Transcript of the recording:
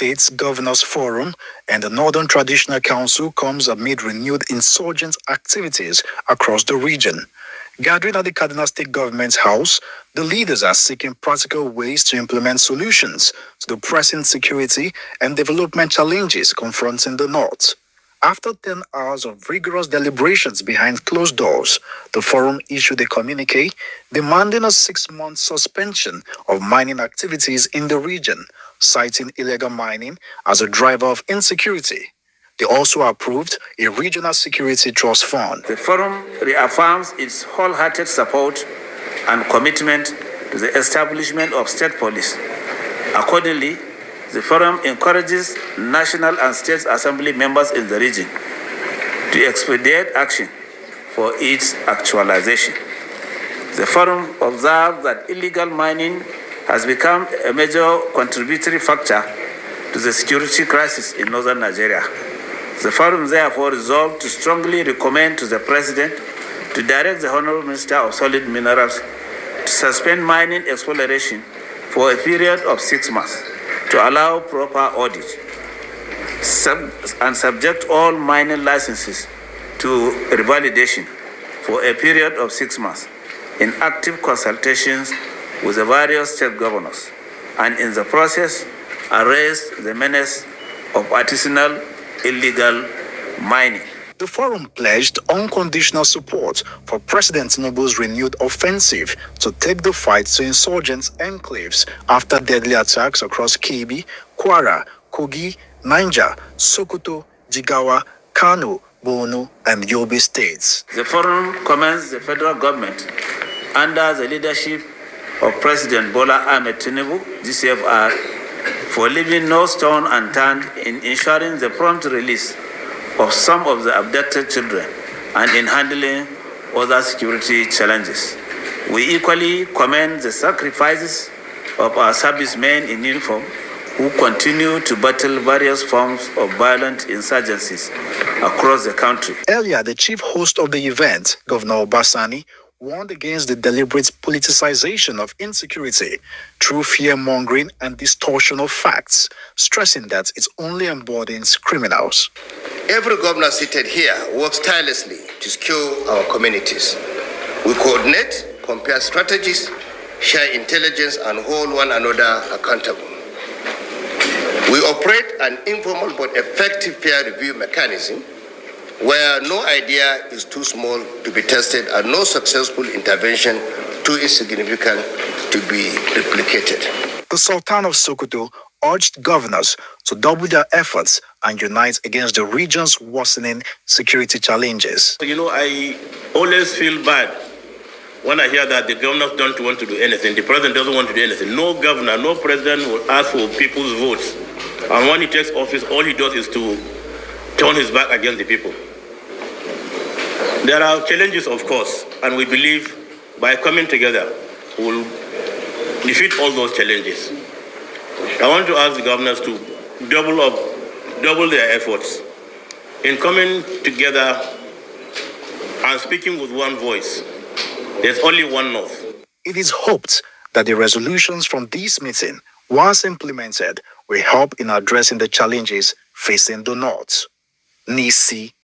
States Governors Forum and the Northern Traditional Council comes amid renewed insurgent activities across the region. Gathering at the Kaduna State Government's house, the leaders are seeking practical ways to implement solutions to the pressing security and development challenges confronting the North. After 10 hours of rigorous deliberations behind closed doors, the forum issued a communique demanding a 6-month suspension of mining activities in the region, citing illegal mining as a driver of insecurity. They also approved a regional security trust fund. The forum reaffirms its wholehearted support and commitment to the establishment of state police. Accordingly, the forum encourages national and state assembly members in the region to expedite action for its actualization. The forum observes that illegal mining has become a major contributory factor to the security crisis in northern Nigeria. The forum therefore resolved to strongly recommend to the President to direct the Honorable Minister of Solid Minerals to suspend mining exploration for a period of 6 months to allow proper audit and subject all mining licenses to revalidation for a period of 6 months in active consultations with the various state governors, and in the process arrest the menace of artisanal illegal mining. The forum pledged unconditional support for President Tinubu's renewed offensive to take the fight to insurgent enclaves after deadly attacks across Kebbi, Kwara, Kogi, Niger, Sokoto, Jigawa, Kano, Borno, and Yobe states. The forum commends the federal government under the leadership of President Bola Ahmed Tinubu, GCFR, for leaving no stone unturned in ensuring the prompt release of some of the abducted children and in handling other security challenges. We equally commend the sacrifices of our servicemen in uniform who continue to battle various forms of violent insurgencies across the country. Earlier, the chief host of the event, Governor Obasani, warned against the deliberate politicization of insecurity through fear-mongering and distortion of facts, stressing that it only embodies criminals. Every governor seated here works tirelessly to secure our communities. We coordinate, compare strategies, share intelligence, and hold one another accountable. We operate an informal but effective peer review mechanism where no idea is too small to be tested and no successful intervention too insignificant to be replicated. The Sultan of Sokoto urged governors to double their efforts and unite against the region's worsening security challenges. I always feel bad when I hear that the governors don't want to do anything, the president doesn't want to do anything. No governor, no president will ask for people's votes. And when he takes office, all he does is to turn his back against the people. There are challenges, of course, and we believe by coming together, we'll defeat all those challenges. I want to ask the governors to double their efforts in coming together and speaking with one voice. There's only one North. It is hoped that the resolutions from this meeting, once implemented, will help in addressing the challenges facing the North. Nisi